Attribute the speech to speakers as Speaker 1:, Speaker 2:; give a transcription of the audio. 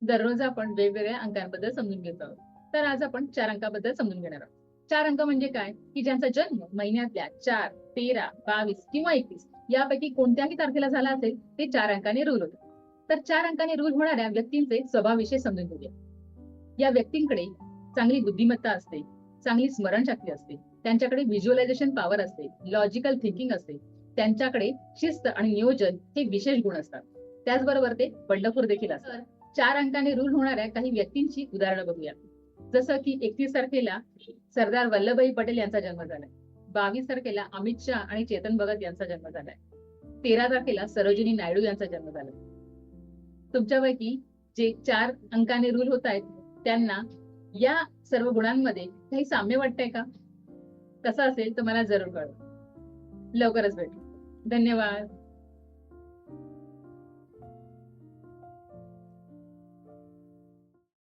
Speaker 1: दररोज आपण वेगवेगळ्या अंकांबद्दल समजून घेतो आहोत. तर आज आपण 4 अंकाबद्दल समजून घेणार आहोत. 4 अंक म्हणजे काय? की ज्यांचा जन्म महिन्यातल्या 4, 13, 22 किंवा 21 यापैकी कोणत्याही तारखेला झाला असेल, ते 4 अंकाने रूल होतं. तर 4 अंकाने रूल होणाऱ्या व्यक्तींचे स्वभावविषयी समजून घेऊया. या व्यक्तींकडे चांगली बुद्धिमत्ता असते, चांगली स्मरणशक्ती असते, त्यांच्याकडे व्हिज्युअलायझेशन पॉवर असते, लॉजिकल थिंकिंग असते, त्यांच्याकडे शिस्त आणि नियोजन हे विशेष गुण असतात. त्याचबरोबर ते बंडखोर देखील असतात. 4 अंकाने रूल होणाऱ्या काही व्यक्तींची उदाहरणं बघूया. जसं की 31 तारखेला सरदार वल्लभभाई पटेल यांचा जन्म झालाय. 22 तारखेला अमित शहा आणि चेतन भगत यांचा जन्म झालाय. 13 तारखेला सरोजिनी नायडू यांचा जन्म झालाय. तुमच्यापैकी जे 4 अंकाने रूल होत आहेत, त्यांना या सर्व गुणांमध्ये काही साम्य वाटतंय का? कसं असेल तर मला जरूर कळवा. लवकरच भेटू. धन्यवाद.